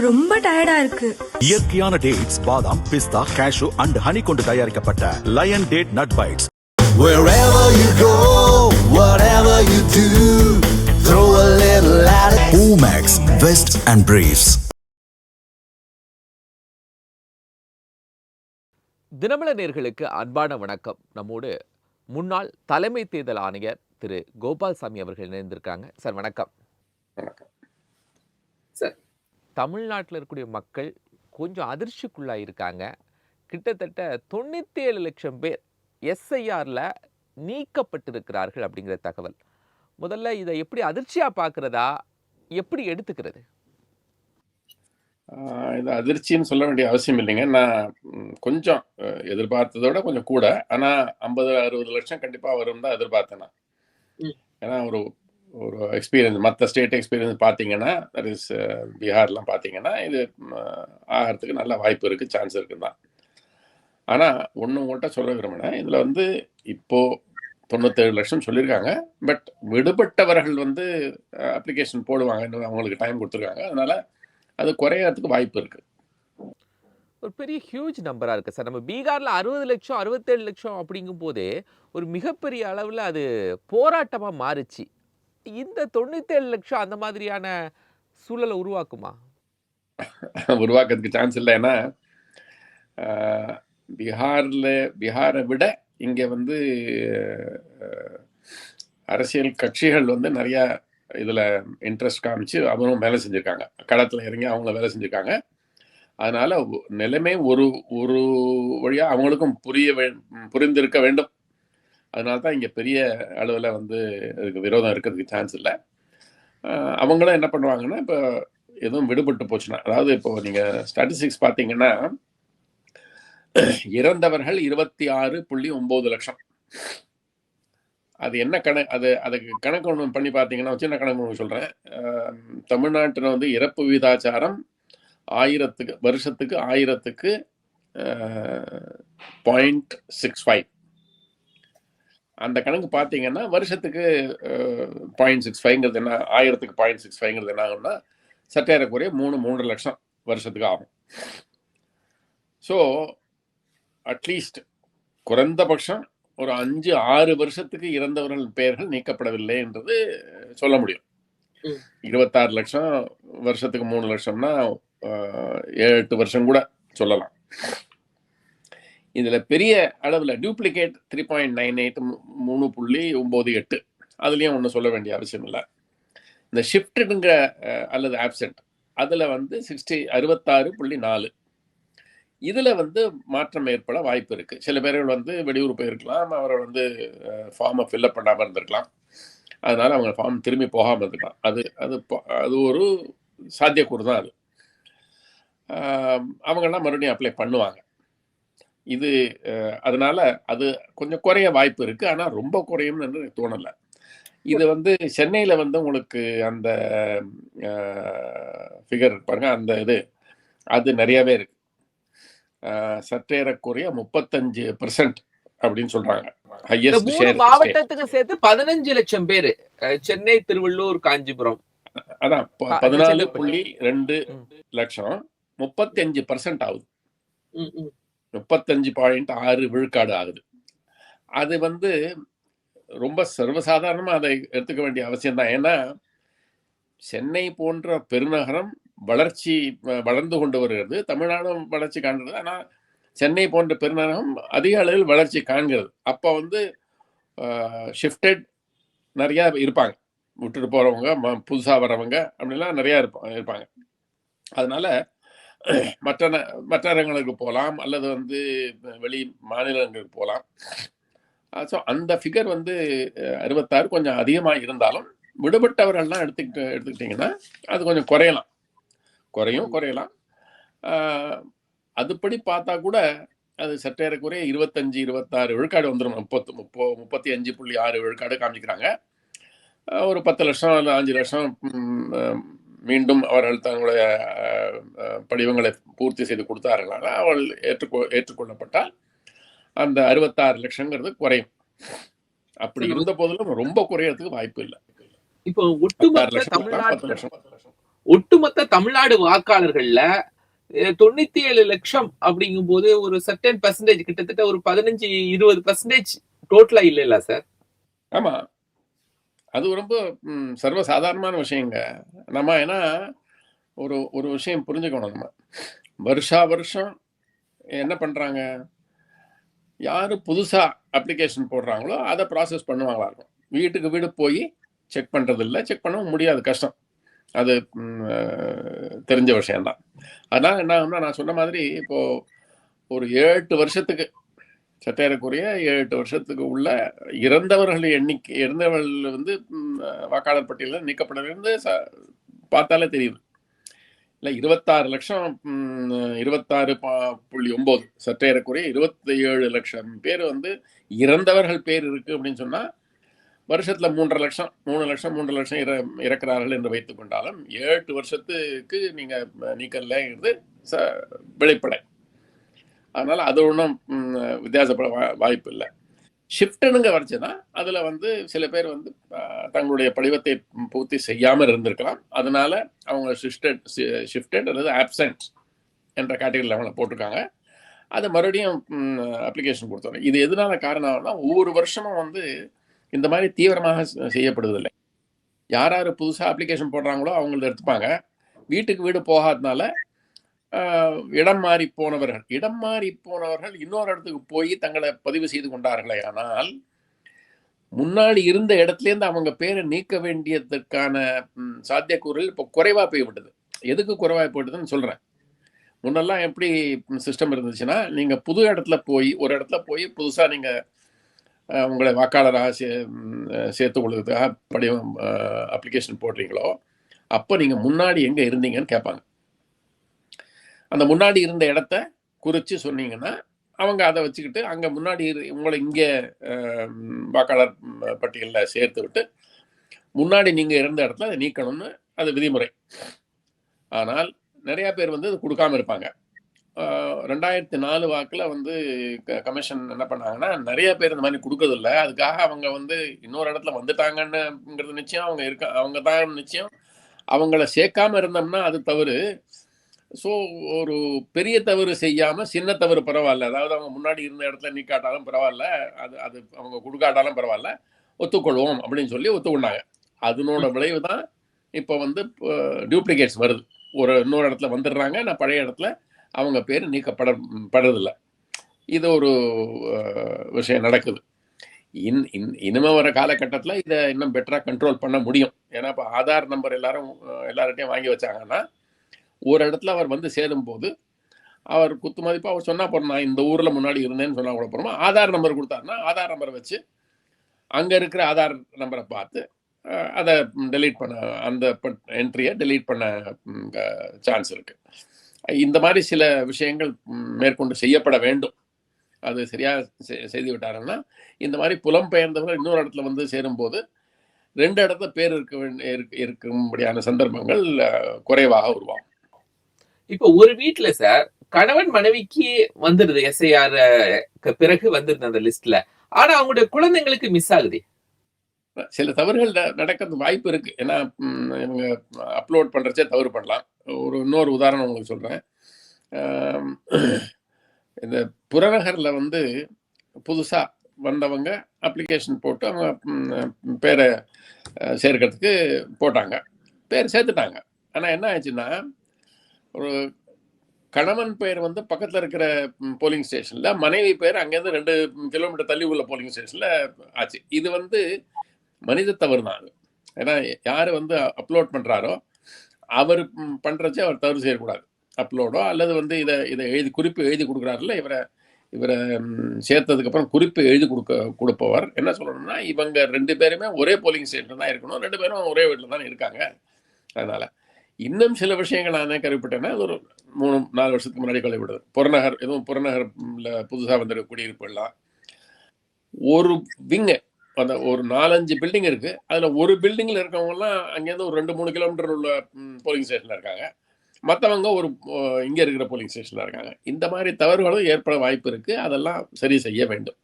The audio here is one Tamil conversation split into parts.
ரொம்ப டயர்டா இருக்கு. இயற்கையான டேட்ஸ், பாதாம், பிஸ்தா, கேஷு அண்ட் ஹனி கொண்டு தயாரிக்கப்பட்ட lion date nut bites. Wherever you go, whatever you do, throw a little at it. Omax, Vest and Briefs. தினமல நேயர்களுக்கு அன்பான வணக்கம். நம்மோடு முன்னாள் தலைமை தேர்தல் ஆணையர் திரு கோபால்சாமி அவர்கள் இணைந்திருக்காங்க. சார் வணக்கம். வணக்கம் சார். தமிழ்நாட்டில் இருக்கக்கூடிய மக்கள் கொஞ்சம் அதிர்ச்சிக்குள்ளாக இருக்காங்க. கிட்டத்தட்ட 97 லட்சம் பேர் எஸ்ஐஆரில் நீக்கப்பட்டிருக்கிறார்கள் அப்படிங்கிற தகவல். முதல்ல இதை எப்படி அதிர்ச்சியாக பார்க்குறதா, எப்படி எடுத்துக்கிறது? இது அதிர்ச்சின்னு சொல்ல வேண்டிய அவசியம் இல்லைங்க. நான் கொஞ்சம் எதிர்பார்த்ததோட கொஞ்சம் கூட, ஆனால் 50-60 லட்சம் கண்டிப்பாக வரும் தான் எதிர்பார்த்தேன் நான். ஏன்னா ஒரு எக்ஸ்பீரியன்ஸ், மற்ற ஸ்டேட் எக்ஸ்பீரியன்ஸ் பார்த்தீங்கன்னா, தட் இஸ் பீகார்லாம் பார்த்தீங்கன்னா, இது ஆகிறதுக்கு நல்ல வாய்ப்பு இருக்குது, சான்ஸ் இருக்குது தான். ஆனால் ஒன்று உங்கள்கிட்ட சொல்ல விரும்பினேன், இதில் வந்து இப்போது 97 லட்சம் சொல்லியிருக்காங்க. பட் விடுபட்டவர்கள் வந்து அப்ளிகேஷன் போடுவாங்க, இன்னும் அவங்களுக்கு டைம் கொடுத்துருக்காங்க. அதனால் அது குறையறதுக்கு வாய்ப்பு இருக்குது. ஒரு பெரிய ஹியூஜ் நம்பராக இருக்குது சார். நம்ம பீகாரில் 60 லட்சம் 67 லட்சம் அப்படிங்கும் போதே ஒரு மிகப்பெரிய அளவில் அது போராட்டமாக மாறுச்சு. இந்த 97 லட்சம் அந்த மாதிரியான சூழலை உருவாக்குமா? உருவாக்குறதுக்கு சான்ஸ் இல்லை. ஏன்னா பீகாரை விட இங்கே வந்து அரசியல் கட்சிகள் வந்து நிறையா இதில் இன்ட்ரெஸ்ட் காமிச்சு அவரும் வேலை செஞ்சுருக்காங்க, களத்தில் இறங்கி அவங்கள வேலை செஞ்சுருக்காங்க. அதனால் நிலைமை ஒரு வழியாக அவங்களுக்கும் புரிந்திருக்க வேண்டும். அதனால தான் இங்கே பெரிய அளவில் வந்து அதுக்கு விரோதம் இருக்கிறதுக்கு சான்ஸ் இல்லை. அவங்களும் என்ன பண்ணுவாங்கன்னா, இப்போ எதுவும் விடுபட்டு போச்சுன்னா, அதாவது இப்போ நீங்கள் ஸ்டாட்டிஸ்டிக்ஸ் பார்த்தீங்கன்னா, இறந்தவர்கள் 26.9 லட்சம். அது என்ன அதுக்கு கணக்கு ஒன்று பண்ணி பார்த்தீங்கன்னா, சின்ன கணக்கு ஒன்று சொல்கிறேன். தமிழ்நாட்டில் வந்து இறப்பு விகிதாச்சாரம் வருஷத்துக்கு 1000க்கு 0.65. அந்த கணக்கு பார்த்தீங்கன்னா வருஷத்துக்கு 0.65ங்கிறது என்ன, 1000க்கு 0.65ங்கிறது என்ன ஆகும்னா, சற்றேறக்குறைய 3 லட்சம் வருஷத்துக்கு ஆகும். ஸோ அட்லீஸ்ட் குறைந்தபட்சம் ஒரு 5-6 வருஷத்துக்கு இறந்தவர்கள் பெயர்கள் நீக்கப்படவில்லை என்றது சொல்ல முடியும். 26 லட்சம் வருஷத்துக்கு 3 லட்சம்னா 7-8 வருஷம் கூட சொல்லலாம். இதில் பெரிய அளவில் டூப்ளிகேட் 3.98 3.98 அதுலேயும் ஒன்றும் சொல்ல வேண்டிய அவசியம் இல்லை. இந்த ஷிஃப்ட்டுங்கிற அல்லது ஆப்சென்ட் அதில் வந்து 66.4 இதில் வந்து மாற்றம் ஏற்பட வாய்ப்பு இருக்குது. சில பேர்கள் வந்து வெளியூர் போயிருக்கலாம், அவரை வந்து ஃபார்மை ஃபில்அப் பண்ணாமல் இருந்திருக்கலாம், அதனால் அவங்க ஃபார்ம் திரும்பி போகாமல் இருந்திருக்கலாம். அது ஒரு சாத்தியக்கூறு தான். அது அவங்கெல்லாம் மறுபடியும் அப்ளை பண்ணுவாங்க. இது அதனால் அது கொஞ்சம் குறைய வாய்ப்பு இருக்குது, ஆனால் ரொம்ப குறையும்னு எனக்கு தோணலை. இது வந்து சென்னையில் வந்து உங்களுக்கு அந்த ஃபிகர் பாருங்க, அந்த அது நிறையவே இருக்குது. சற்றேறக்குறைய 35% அப்படின்னு சொல்றாங்க. ஹையஸ்ட் ஷேர் மாவட்டத்துக்கு சேர்த்து 15 லட்சம் பேர், சென்னை, திருவள்ளூர், காஞ்சிபுரம். அதான் 14.2 லட்சம் 35% ஆகுது. 35.6 விழுக்காடு ஆகுது. அது வந்து ரொம்ப சர்வசாதாரணமா அதை எடுத்துக்க வேண்டிய அவசியம் தான். ஏன்னா சென்னை போன்ற பெருநகரம் வளர்ந்து கொண்டு வருகிறது, தமிழ்நாடும் வளர்ச்சி காண்கிறது. ஆனால் சென்னை போன்ற பெருநகரம் அதிக அளவில் வளர்ச்சி காண்கிறது. அப்போ வந்து ஷிஃப்டட் நிறையா இருப்பாங்க, விட்டுட்டு போகிறவங்க, புதுசாக வரவங்க அப்படிலாம் நிறையா இருப்பாங்க. அதனால் மற்ற இடங்களுக்கு போகலாம், அல்லது வந்து வெளி மாநிலங்களுக்கு போகலாம். ஸோ அந்த ஃபிகர் வந்து 66 கொஞ்சம் அதிகமாக இருந்தாலும், விடுபட்டவர்கள்லாம் எடுத்துக்கிட்டிங்கன்னா அது கொஞ்சம் குறையலாம். அதுபடி பார்த்தா கூட அது சற்றேறக்குறைய 25-26 விழுக்காடு வந்துடும். 35.6 விழுக்காடு காமிக்கிறாங்க. ஒரு 10 லட்சம் இல்லை 5 லட்சம் மீண்டும் அவர்கள் தங்களுடைய படிவங்களை பூர்த்தி செய்து கொடுத்தார்களாக அவள் ஏற்றுக்கொள்ளப்பட்டால் அந்த 66 லட்சங்கிறது குறையும். அப்படி இருந்த போதிலும் ரொம்ப குறையறதுக்கு வாய்ப்பு இல்லை. இப்போ ஒட்டுமொத்த தமிழ்நாட்டில் ஒட்டுமொத்த தமிழ்நாடு வாக்காளர்கள்ல 97 லட்சம் அப்படிங்கும் போது ஒரு சர்டன் பர்சன்டேஜ், கிட்டத்தட்ட ஒரு 15-20% டோட்டலா இல்ல சார்? ஆமா, அது ரொம்ப சர்வசாதாரணமான விஷயங்க. நம்ம ஏன்னா ஒரு ஒரு விஷயம் புரிஞ்சுக்கணும். நம்ம வருஷா வருஷம் என்ன பண்றாங்க, யாரு புதுசா அப்ளிகேஷன் போடுறாங்களோ அதை ப்ராசஸ் பண்ணுவாங்களா இருக்கும். வீட்டுக்கு வீடு போய் செக் பண்றது இல்லை, செக் பண்ணவும் முடியாது, கஷ்டம். அது தெரிஞ்ச விஷயம்தான். அதனால என்ன ஆகும்னா, நான் சொன்ன மாதிரி இப்போ ஒரு 8 வருஷத்துக்கு சற்றேறக்குறைய 8 வருஷத்துக்கு உள்ள இறந்தவர்கள் வந்து வாக்காளர் பட்டியலில் நீக்கப்படவிருந்து பார்த்தாலே தெரியுது. இல்லை 26 லட்சம் 26.9 சற்றேறக்குறைய 27 லட்சம் பேர் வந்து இறந்தவர்கள் பேர் இருக்கு அப்படின்னு சொன்னா வருஷத்துல 3 லட்சம் இறக்கிறார்கள் என்று வைத்துக் கொண்டாலும் 8 வருஷத்துக்கு நீங்க நீக்கல்ங்கிறது வெளிப்படை. அதனால அது ஒன்றும் வித்தியாசப்பட வாய்ப்பு இல்லை. ஷிஃப்ட்டுங்க வரைச்சுன்னா அதில் வந்து சில பேர் வந்து தங்களுடைய படிவத்தை பூர்த்தி செய்யாமல் இருந்திருக்கலாம். அதனால அவங்க ஷிஃப்டட் அல்லது ஆப்சென்ட் என்ற கேட்டகரியில் அவங்கள போட்டிருக்காங்க. அது மறுபடியும் அப்ளிகேஷன் கொடுத்தாங்க. இது எதனால காரணம்னா, ஒவ்வொரு வருஷமும் வந்து இந்த மாதிரி தீவிரமாக செய்யப்படுவதில்லை. யார் யார் புதுசாக அப்ளிகேஷன் போடுறாங்களோ அவங்கள எடுத்துப்பாங்க. வீட்டுக்கு வீடு போகாதனால இடம் மாறி போனவர்கள் இன்னொரு இடத்துக்கு போய் தங்களை பதிவு செய்து கொண்டார்களே. ஆனால் முன்னாடி இருந்த இடத்துலேருந்து அவங்க பேரை நீக்க வேண்டியதற்கான சாத்தியக்கூறுகள் இப்போ குறைவா போய்விட்டது. எதுக்கு குறைவா போயிட்டதுன்னு சொல்றேன். முன்னெல்லாம் எப்படி சிஸ்டம் இருந்துச்சுன்னா, நீங்க புது இடத்துல போய் ஒரு இடத்துல போய் புதுசா நீங்க உங்களை வாக்காளராக சேர்த்து கொள்வதற்காக படிவம் அப்ளிகேஷன் போடுறீங்களோ அப்போ நீங்க முன்னாடி எங்க இருந்தீங்கன்னு கேட்பாங்க. அந்த முன்னாடி இருந்த இடத்த குறித்து சொன்னீங்கன்னா அவங்க அதை வச்சுக்கிட்டு அங்கே முன்னாடி உங்களை இங்கே வாக்காளர் பட்டியலில் சேர்த்து விட்டு முன்னாடி நீங்கள் இருந்த இடத்துல அதை நீக்கணும்னு அது விதிமுறை. ஆனால் நிறையா பேர் வந்து அது கொடுக்காம இருப்பாங்க. 2004 வாக்கில் வந்து கமிஷன் என்ன பண்ணாங்கன்னா, நிறைய பேர் இந்த மாதிரி கொடுக்கறதில்ல. அதுக்காக அவங்க வந்து இன்னொரு இடத்துல வந்துட்டாங்கன்னுங்கிறது நிச்சயம், அவங்க தான் நிச்சயம். அவங்கள சேர்க்காம இருந்தோம்னா அது தவறு. ஸோ ஒரு பெரிய தவறு செய்யாமல் சின்ன தவறு பரவாயில்ல, அதாவது அவங்க முன்னாடி இருந்த இடத்துல நீக்காட்டாலும் பரவாயில்ல, அது அவங்க கொடுக்காட்டாலும் பரவாயில்ல, ஒத்துக்கொள்வோம் அப்படின்னு சொல்லி ஒத்துக்கொண்டாங்க. அதனோட விளைவு தான் இப்போ வந்து டியூப்ளிகேட்ஸ் வருது. இன்னொரு இடத்துல வந்துடுறாங்க, நான் பழைய இடத்துல அவங்க பேர் நீக்கப்படுறதில்லை. இது ஒரு விஷயம் நடக்குது. இனிமே வர காலகட்டத்தில் இதை இன்னும் பெட்டராக கண்ட்ரோல் பண்ண முடியும். ஏன்னா இப்போ ஆதார் நம்பர் எல்லார்ட்டையும் வாங்கி வச்சாங்கன்னா, ஒரு இடத்துல அவர் வந்து சேரும்போது அவர் குத்து மதிப்பாக அவர் சொன்னால் போகிறோம், நான் இந்த ஊரில் முன்னாடி இருந்தேன்னு சொன்னால் கூட போகிறோமா, ஆதார் நம்பர் கொடுத்தாருன்னா ஆதார் நம்பரை வச்சு அங்கே இருக்கிற ஆதார் நம்பரை பார்த்து அதை டெலீட் பண்ண, அந்த என்ட்ரியை டெலீட் பண்ண சான்ஸ் இருக்குது. இந்த மாதிரி சில விஷயங்கள் மேற்கொண்டு செய்யப்பட வேண்டும். அது சரியாக செய்து விட்டாருன்னா இந்த மாதிரி புலம்பெயர்ந்தவர்கள் இன்னொரு இடத்துல வந்து சேரும்போது 2 இடத்துல பேர் இருக்கும்படியான சந்தர்ப்பங்கள் குறைவாக உருவாகும். இப்போ ஒரு வீட்டுல சார் கணவன் மனைவிக்கு வந்துருது, எஸ்ஐஆர் பிறகு வந்துருது அந்த லிஸ்ட்ல, ஆனா அவங்களுடைய குழந்தைங்களுக்கு மிஸ் ஆகுது. சில தவறுகள் நடக்கிறது வாய்ப்பு இருக்கு. ஏன்னா இவங்க அப்லோட் பண்றச்சே தவறு பண்ணலாம். இன்னொரு உதாரணம் உங்களுக்கு சொல்றேன். இந்த புறநகர்ல வந்து புதுசா வந்தவங்க அப்ளிகேஷன் போட்டு அவங்க பேரை சேர்க்கறதுக்கு போட்டாங்க, பேர் சேர்த்துட்டாங்க. ஆனா என்ன ஆச்சுன்னா, ஒரு கணவன் பேர் வந்து பக்கத்தில் இருக்கிற போலிங் ஸ்டேஷன்ல, மனைவி பேர் அங்கேருந்து 2 கிலோமீட்டர் தள்ளி உள்ள போலிங் ஸ்டேஷன்ல ஆச்சு. இது வந்து மனித தவறு தான். ஏன்னா யார் வந்து அப்லோட் பண்றாரோ அவர் பண்றச்சே அவர் தவறு செய்யக்கூடாது. அப்லோடோ அல்லது வந்து இதை குறிப்பு எழுதி கொடுக்குறாருல்ல, இவரை சேர்த்ததுக்கு அப்புறம் குறிப்பு எழுதி கொடுப்பவர் என்ன சொல்லணும்னா, இவங்க 2 பேருமே ஒரே போலிங் ஸ்டேஷன் தான் இருக்கணும், 2 பேரும் ஒரே வீட்டில் தான் இருக்காங்க. அதனால இன்னும் சில விஷயங்கள் நான் கேள்விப்பட்டேன்னா, ஒரு 3-4 வருஷத்துக்கு முன்னாடி கேள்விப்பட்டது. புறநகர்ல புதுசாக வந்திருக்க குடியிருப்புலாம் ஒரு விங்கு, அந்த ஒரு 4-5 பில்டிங் இருக்கு. அதில் ஒரு பில்டிங்கில் இருக்கவங்கலாம் அங்கேருந்து ஒரு 2-3 கிலோமீட்டர் உள்ள போலிங் ஸ்டேஷனில் இருக்காங்க, மற்றவங்க இங்கே இருக்கிற போலிங் ஸ்டேஷனில் இருக்காங்க. இந்த மாதிரி தவறுகளும் ஏற்பட வாய்ப்பு இருக்கு. அதெல்லாம் சரி செய்ய வேண்டும்.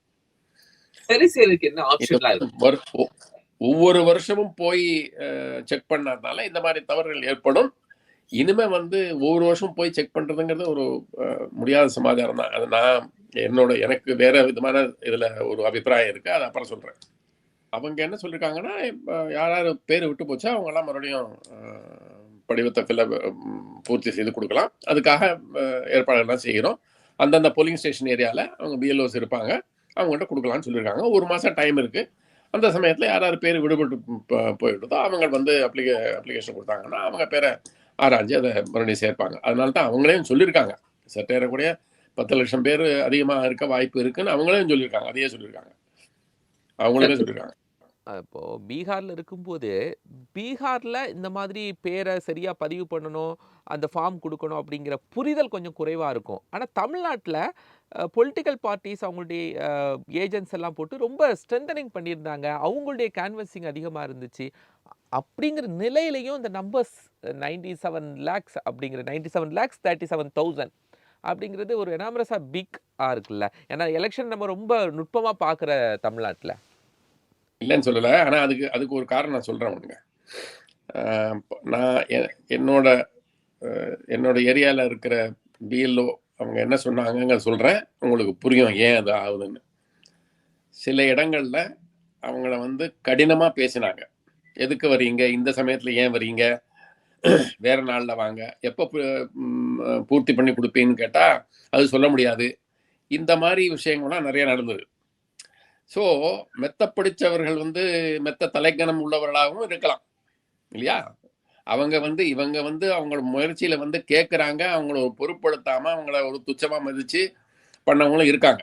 சரி செய்யறதுக்கு என்ன ஆப்ஷன்? ஒவ்வொரு வருஷமும் போய் செக் பண்ணாதனால இந்த மாதிரி தவறுகள் ஏற்படும். இனிமே வந்து ஒவ்வொரு வருஷம் போய் செக் பண்றதுங்கிறது ஒரு முடியாத சமாச்சாரம் தான். அது எனக்கு வேற விதமான இதுல ஒரு அபிப்பிராயம் இருக்கு. அது அப்புறம் சொல்றேன். அவங்க என்ன சொல்லியிருக்காங்கன்னா, யார் பேர் விட்டு போச்சோ அவங்கெல்லாம் மறுபடியும் படிவத்தை பூர்த்தி செய்து கொடுக்கலாம். அதுக்காக ஏற்பாடுகள்லாம் செய்கிறோம். அந்தந்த போலிங் ஸ்டேஷன் ஏரியாவில் அவங்க பிஎல்ஓஸ் இருப்பாங்க, அவங்கள்ட்ட கொடுக்கலான்னு சொல்லியிருக்காங்க. 1 மாதம் டைம் இருக்குது. அந்த சமயத்தில் யார் பேர் விடுபட்டு போயிடுதோ அவங்க வந்து அப்ளிகேஷன் கொடுத்தாங்கன்னா அவங்க பேரை ஆராய்ச்சி அதை மறுபடியும் சேர்ப்பாங்க. அதனால தான் அவங்களையும் சொல்லியிருக்காங்க. சற்றேறக்கூடிய 10 லட்சம் பேர் அதிகமாக இருக்க வாய்ப்பு இருக்குன்னு அவங்களையும் சொல்லியிருக்காங்க. அதையே சொல்லியிருக்காங்க, அவங்களுமே சொல்லியிருக்காங்க. இப்போ பீகார்ல இருக்கும்போது, பீகார்ல இந்த மாதிரி பேரை சரியா பதிவு பண்ணணும், அந்த ஃபார்ம் குடுக்கணும் அப்படிங்கிற புரிதல் கொஞ்சம் குறைவா இருக்கும். ஆனா தமிழ்நாட்டுல பொலிட்டிக்கல் பார்ட்டிஸ் அவங்களுடைய ஏஜென்ட்ஸ் எல்லாம் போட்டு ரொம்ப ஸ்ட்ரென்தனிங் பண்ணியிருந்தாங்க. அவங்களுடைய கேன்வஸிங் அதிகமா இருந்துச்சு. அப்படிங்கிற நிலையிலயும் இந்த நம்பர்ஸ் 97 லேக்ஸ் அப்படிங்கிற 97,37,000 அப்படிங்கிறது ஒரு எனாமரஸா பிக்கா இருக்குல்ல. ஏன்னா எலெக்ஷன் நம்ம ரொம்ப நுட்பமா பார்க்குற தமிழ்நாட்டுல. இல்லைன்னு சொல்லலை. ஆனால் அதுக்கு ஒரு காரணம் நான் சொல்கிறேன் ஒன்றுங்க. நான் என்னோட ஏரியாவில் இருக்கிற பிஎல்ஓ அவங்க என்ன சொன்னாங்க சொல்கிறேன், உங்களுக்கு புரியும் ஏன் அது ஆகுதுன்னு. சில இடங்களில் அவங்கள வந்து கடினமாக பேசினாங்க. எதுக்கு வரீங்க, இந்த சமயத்தில் ஏன் வரீங்க, வேற நாளில் வாங்க, எப்போ பூர்த்தி பண்ணி கொடுப்பீங்கன்னு கேட்டால் அது சொல்ல முடியாது. இந்த மாதிரி விஷயங்கள்லாம் நிறைய நடந்தது. ஸோ மெத்த படித்தவர்கள் வந்து மெத்த தலைக்கணம் உள்ளவர்களாகவும் இருக்கலாம் இல்லையா. இவங்க வந்து அவங்களோட முயற்சியில் வந்து கேட்குறாங்க, அவங்கள பொருட்படுத்தாமல் அவங்கள ஒரு துச்சமாக மதித்து பண்ணவங்களும் இருக்காங்க.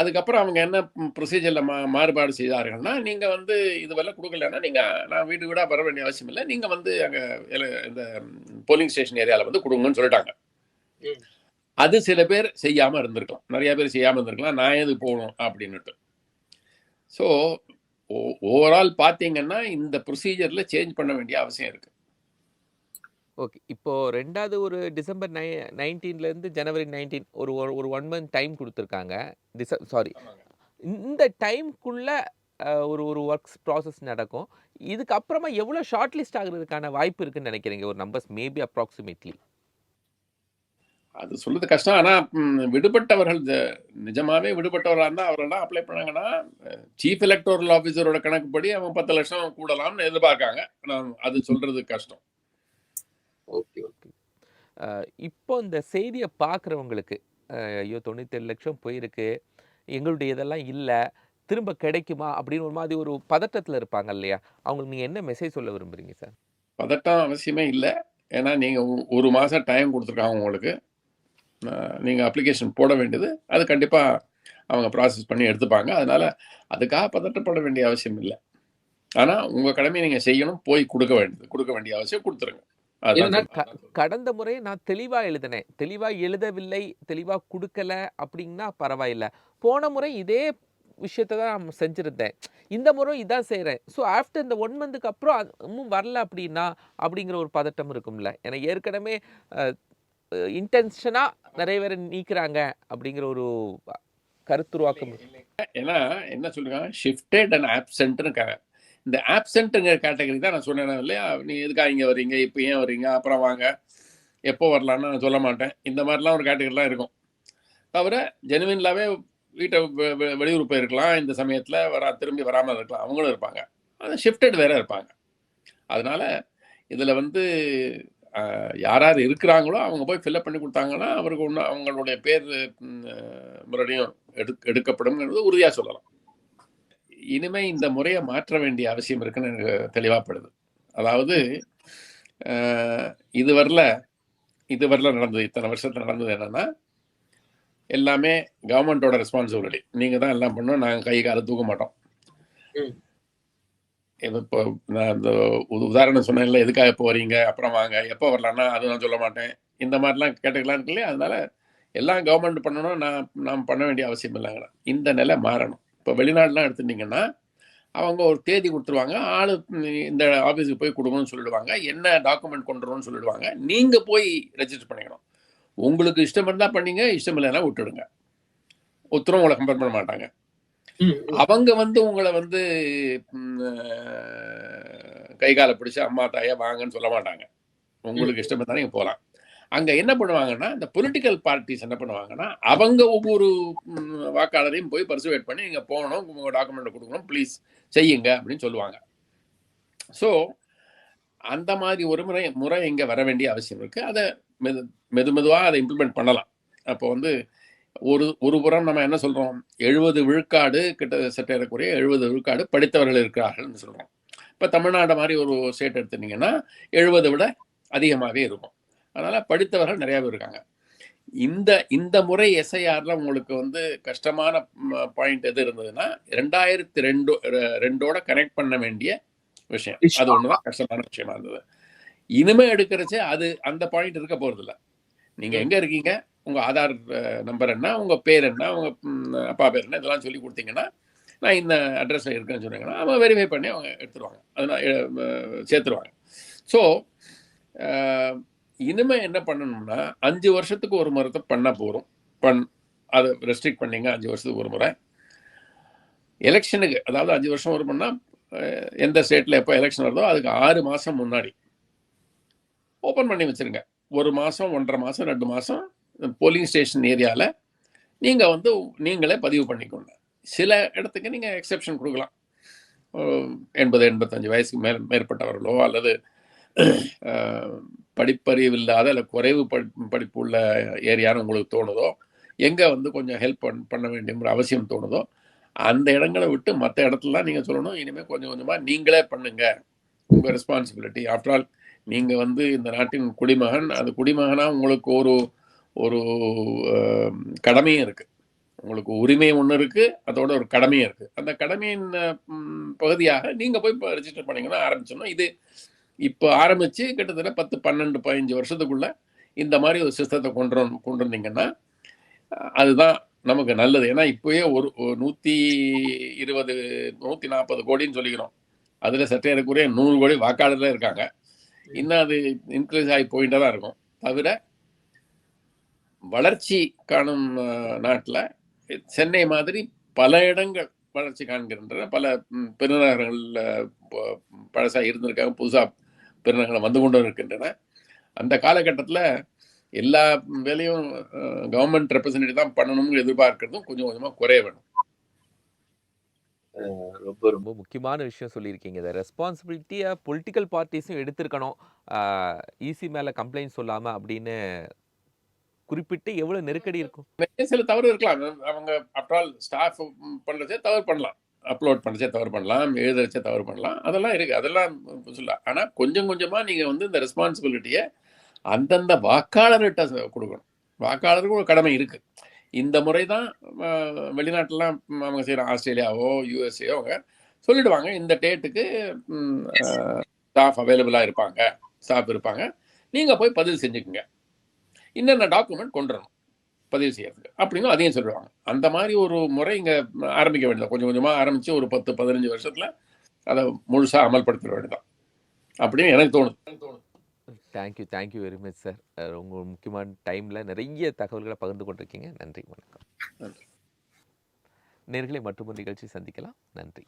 அதுக்கப்புறம் அவங்க என்ன ப்ரொசீஜரில் மாறுபாடு செய்தார்கள்னா, நீங்கள் வந்து இதுவெல்லாம் கொடுக்கலன்னா நான் வீடு வீடாக வர வேண்டிய அவசியம் இல்லை, நீங்கள் வந்து அங்கே இந்த போலிங் ஸ்டேஷன் ஏரியாவில் வந்து கொடுங்கன்னு சொல்லிட்டாங்க. அது சில பேர் செய்யாமல் இருந்திருக்கலாம், நிறைய பேர் செய்யாமல் இருந்திருக்கலாம், நான் எது போகணும் அப்படின்னுட்டு. ஸோ ஓவரால் பார்த்தீங்கன்னா இந்த ப்ரொசீஜரில் சேஞ்ச் பண்ண வேண்டிய அவசியம் இருக்குது. ஓகே. இப்போ 2வது ஒரு டிசம்பர் 19லேருந்து ஜனவரி 19 ஒரு 1 மந்த் டைம் கொடுத்துருக்காங்க. இந்த டைம்குள்ள ஒரு ஒர்க்ஸ் ப்ராசஸ் நடக்கும். இதுக்கப்புறமா எவ்வளோ ஷார்ட் லிஸ்ட் ஆகுறதுக்கான வாய்ப்பு இருக்குன்னு நினைக்கிறீங்க? ஒரு நம்பர்ஸ் மேபி அப்ராக்சிமேட்லி. அது சொல்றது கஷ்டம். ஆனால் விடுபட்டவர்கள் நிஜமாவே விடுபட்டவராக இருந்தால் அவரெல்லாம் அப்ளை பண்ணாங்கன்னா சீஃப் எலக்டோரல் ஆஃபீஸரோட கணக்குப்படி அவன் 10 லட்சம் கூடலாம்னு எதிர்பார்க்காங்க. அது சொல்றது கஷ்டம். ஓகே. இப்போ இந்த செய்தியை பார்க்குறவங்களுக்கு ஐயோ 97 லட்சம் போயிருக்கு, எங்களுடைய இதெல்லாம் இல்லை, திரும்ப கிடைக்குமா அப்படின்னு ஒரு மாதிரி ஒரு பதட்டத்தில் இருப்பாங்க இல்லையா, அவங்களுக்கு நீங்கள் என்ன மெசேஜ் சொல்ல விரும்புகிறீங்க சார்? பதட்டம் அவசியமே இல்லை. ஏன்னா நீங்கள் 1 மாதம் டைம் கொடுத்துருக்காங்க உங்களுக்கு. நீங்கள் அப்ளிகேஷன் போட வேண்டியது, அது கண்டிப்பாக அவங்க ப்ராசஸ் பண்ணி எடுத்துப்பாங்க. அதனால் அதுக்காக பதட்டப்பட வேண்டிய அவசியம் இல்லை. ஆனால் உங்கள் கடமையை நீங்கள் செய்யணும், போய் கொடுக்க வேண்டிய அவசியம் கொடுத்துருங்க. கடந்த முறை நான் தெளிவா எழுதினேன், தெளிவா எழுதவில்லை, தெளிவா கொடுக்கல அப்படின்னா பரவாயில்ல. போன முறை இதே விஷயத்தை தான் நான் செஞ்சுருந்தேன், இந்த முறை இதான் செய்கிறேன். ஸோ ஆஃப்டர் இந்த 1 மந்த்துக்கு அப்புறம் இன்னும் வரல அப்படின்னா அப்படிங்கிற ஒரு பதட்டம் இருக்கும்ல. ஏன்னா ஏற்கனவே இன்டென்ஷனாக நிறைய பேர் நீக்கிறாங்க அப்படிங்கிற ஒரு கருத்துருவாக்கம். ஏன்னா என்ன சொல்லுங்க, ஷிஃப்டட் அண்ட் ஆப்சென்ட்னு இந்த ஆப்சென்ட்டுங்கிற கேட்டகரி தான் நான் சொன்னேன் இல்லையா. நீ எதுக்காக இங்கே வரீங்க, இப்போ ஏன் வரீங்க, அப்புறம் வாங்க, எப்போ வரலான்னு நான் சொல்ல மாட்டேன். இந்த மாதிரிலாம் ஒரு கேட்டகரிலாம் இருக்கும். தவிர ஜெனுவின்லாவே வீட்டை வெளியூர் போயிருக்கலாம், இந்த சமயத்தில் திரும்பி வராமல் இருக்கலாம், அவங்களும் இருப்பாங்க. அது ஷிஃப்டட் வேற இருப்பாங்க. அதனால இதில் வந்து யார் இருக்கிறாங்களோ அவங்க போய் ஃபில்அப் பண்ணி கொடுத்தாங்கன்னா அவருக்கு அவங்களுடைய பேர் மறுபடியும் எடுக்கப்படும்ங்கிறது உறுதியாக சொல்லலாம். இனிமே இந்த முறையை மாற்ற வேண்டிய அவசியம் இருக்குன்னு எனக்கு தெளிவாகப்படுது. அதாவது இதுவரையில் நடந்தது, இத்தனை வருஷத்தில் நடந்தது என்னன்னா, எல்லாமே கவர்மெண்ட்டோட ரெஸ்பான்சிபிலிட்டி. நீங்கள் தான் எல்லாம் பண்ணோம், நாங்கள் கை காலை தூக்க மாட்டோம். இப்போ நான் இந்த உதாரணம் சொன்னேன்ல, எதுக்காக எப்போ வரீங்க, அப்புறம் வாங்க, எப்போ வரலான்னா அது நான் சொல்ல மாட்டேன், இந்த மாதிரிலாம் கேட்டுக்கலாம் இருக்கு இல்லையா. அதனால எல்லாம் கவர்மெண்ட் பண்ணணும், நாம் பண்ண வேண்டிய அவசியம் இல்லைங்க. இந்த நிலை மாறணும். இப்போ வெளிநாடுலாம் எடுத்துட்டிங்கன்னா அவங்க ஒரு தேதி கொடுத்துருவாங்க, ஆளு இந்த ஆஃபீஸுக்கு போய் கொடுங்கன்னு சொல்லிடுவாங்க, என்ன டாக்குமெண்ட் கொண்டு வரணும்னு சொல்லிடுவாங்க, நீங்கள் போய் ரெஜிஸ்டர் பண்ணிக்கணும். உங்களுக்கு இஷ்டம் இருந்தால் பண்ணிங்க, இஷ்டம் இல்லைன்னா விட்டுடுங்க. ஒருத்தரும் உங்களை கம்பேர் பண்ண மாட்டாங்க. அவங்க வந்து உங்களை வந்து கை காலை பிடிச்சி அம்மா தாயா வாங்கன்னு சொல்ல மாட்டாங்க. உங்களுக்கு இஷ்டம் இருந்தால் நீங்கள் போகலாம். அங்கே என்ன பண்ணுவாங்கன்னா, இந்த பொலிட்டிக்கல் பார்ட்டிஸ் என்ன பண்ணுவாங்கன்னா, அவங்க ஒவ்வொரு வாக்காளரையும் போய் பர்சுவேட் பண்ணி நீங்கள் போகணும், உங்கள் டாக்குமெண்ட்டை கொடுக்கணும், ப்ளீஸ் செய்யுங்க அப்படின்னு சொல்லுவாங்க. ஸோ அந்த மாதிரி ஒரு முறை இங்கே வர வேண்டிய அவசியம் இருக்குது. அதை மெதுவாக அதை இம்ப்ளிமெண்ட் பண்ணலாம். அப்போ வந்து ஒரு புறம் நம்ம என்ன சொல்கிறோம், 70 விழுக்காடு கிட்டத்தட்ட இருக்கக்கூடிய 70 விழுக்காடு படித்தவர்கள் இருக்கிறார்கள்னு சொல்கிறோம். இப்போ தமிழ்நாடு மாதிரி ஒரு ஸ்டேட் எடுத்துட்டிங்கன்னா 70 விட அதிகமாகவே இருக்கும். அதனால் படித்தவர்கள் நிறையா பேர் இருக்காங்க. இந்த முறை எஸ்ஐஆரில் உங்களுக்கு வந்து கஷ்டமான பாயிண்ட் எது இருந்ததுன்னா 2002 கனெக்ட் பண்ண வேண்டிய விஷயம். அது ஒன்று தான் கஷ்டமான விஷயமா இருந்தது. இனிமே எடுக்கிறச்சே அந்த பாயிண்ட் இருக்க போகிறதில்ல. நீங்கள் எங்கே இருக்கீங்க, உங்கள் ஆதார் நம்பர் என்ன, உங்கள் பேர் என்ன, உங்கள் அப்பா பேர் என்ன, இதெல்லாம் சொல்லி கொடுத்தீங்கன்னா நான் இந்த அட்ரஸில் இருக்கேன்னு சொன்னீங்கன்னா அவங்க வெரிஃபை பண்ணி அவங்க எடுத்துருவாங்க, அதனால் சேர்த்துருவாங்க. ஸோ இனிமேல் என்ன பண்ணணும்னா 5 வருஷத்துக்கு ஒரு முறை பண்ண போகிறோம். அதை ரெஸ்ட்ரிக்ட் பண்ணிங்க 5 வருஷத்துக்கு ஒரு முறை. எலெக்ஷனுக்கு அதாவது 5 வருஷம் ஒரு பண்ணால் எந்த ஸ்டேட்டில் எப்போ எலெக்ஷன் வருதோ அதுக்கு 6 மாதம் முன்னாடி ஓப்பன் பண்ணி வச்சுருங்க. 1 மாதம் 1.5 மாதம் 2 மாதம் போலிங் ஸ்டேஷன் ஏரியாவில் நீங்கள் வந்து நீங்களே பதிவு பண்ணிக்கோங்க. சில இடத்துக்கு நீங்கள் எக்ஸெப்ஷன் கொடுக்கலாம். 80-85 வயசுக்கு மேற்பட்டவர்களோ அல்லது படிப்பறிவு இல்லாத இல்லை குறைவு படிப்பு உள்ள ஏரியான்னு உங்களுக்கு தோணுதோ, எங்கே வந்து கொஞ்சம் ஹெல்ப் பண்ண வேண்டிய அவசியம் தோணுதோ அந்த இடங்களை விட்டு மற்ற இடத்துலலாம் நீங்கள் சொல்லணும், இனிமேல் கொஞ்சம் கொஞ்சமாக நீங்களே பண்ணுங்க, உங்கள் ரெஸ்பான்சிபிலிட்டி. ஆஃப்டர் ஆல் நீங்கள் வந்து இந்த நாட்டின் குடிமகன். அது குடிமகனாக உங்களுக்கு ஒரு கடமையும் இருக்குது, உங்களுக்கு உரிமை ஒன்று இருக்குது, அதோட ஒரு கடமையும் இருக்குது. அந்த கடமையின் பகுதியாக நீங்கள் போய் இப்போ ரெஜிஸ்டர் பண்ணிங்கன்னா ஆரம்பிச்சோன்னா இது இப்போ ஆரம்பித்து கிட்டத்தட்ட 10-12-15 வருஷத்துக்குள்ளே இந்த மாதிரி ஒரு சிஸ்டத்தை கொண்டு வந்தீங்கன்னா அதுதான் நமக்கு நல்லது. ஏன்னா இப்போயே ஒரு 120-140 கோடின்னு சொல்லிக்கிறோம். அதில் சற்றே இருக்கக்கூடிய 100 கோடி வாக்காளர்ல இருக்காங்க. இன்னும் அது இன்க்ரீஸ் ஆகி போயிட்டே தான் இருக்கும். தவிர வளர்ச்சி காணும் நாட்டில் சென்னை மாதிரி பல இடங்கள் வளர்ச்சி காண்கின்றன. பல பெருநகரங்களில் பழசாக இருந்திருக்காங்க, புதுசாக பெருநகரம் வந்து கொண்டு இருக்கின்றன. அந்த காலகட்டத்தில் எல்லா வேலையும் கவர்மெண்ட் ரெப்ரசன்டேட்டிவ் தான் பண்ணணும்னு எதிர்பார்க்கறதும் கொஞ்சம் கொஞ்சமாக குறைய வேணும். ரொம்ப ரொம்ப முக்கியமான விஷயம் சொல்லியிருக்கீங்க. இந்த ரெஸ்பான்சிபிலிட்டியை பொலிட்டிக்கல் பார்ட்டிஸும் எடுத்திருக்கணும். ஈசி மேலே கம்ப்ளைண்ட் சொல்லாமல் அப்படின்னு குறிப்பிட்டு எவ்வளோ நெருக்கடி இருக்கும். சில தவறு இருக்கலாம். அவங்க ஆஃப்டர் ஆல் ஸ்டாஃப் பண்ணுறதே தவறு பண்ணலாம், அப்லோட் பண்ணுறதே தவறு பண்ணலாம், எழுதுறச்சே தவறு பண்ணலாம், அதெல்லாம் இருக்குது. அதெல்லாம் சொல்லலாம். ஆனால் கொஞ்சம் கொஞ்சமாக நீங்கள் வந்து இந்த ரெஸ்பான்சிபிலிட்டியை அந்தந்த வாக்காளர்கிட்ட கொடுக்கணும். வாக்காளருக்கு ஒரு கடமை இருக்குது. இந்த முறை தான் வெளிநாட்டிலாம் அவங்க செய்கிற ஆஸ்திரேலியாவோ யூஎஸ்ஏயோ அவங்க சொல்லிடுவாங்க, இந்த டேட்டுக்கு ஸ்டாஃப் அவைலபிளாக இருப்பாங்க, ஸ்டாஃப் இருப்பாங்க, நீங்கள் போய் பதிவு செஞ்சுக்குங்க, இன்னென்ன டாக்குமெண்ட் கொண்டு வரணும் பதிவு செய்யறதுக்கு அப்படின்னு அதையும் சொல்லிடுவாங்க. அந்த மாதிரி ஒரு முறை இங்கே ஆரம்பிக்க வேண்டியது. கொஞ்சம் கொஞ்சமாக ஆரம்பித்து ஒரு 10-15 வருஷத்தில் அதை முழுசாக அமல்படுத்த வேண்டியதான் அப்படின்னு எனக்கு தோணுது. Thank you very much sir. உங்கள் முக்கியமான டைமில் நிறைய தகவல்களை பகிர்ந்து கொண்டிருக்கீங்க. நன்றி, வணக்கம். நேயர்களை மற்றொரு நிகழ்ச்சி சந்திக்கலாம். நன்றி.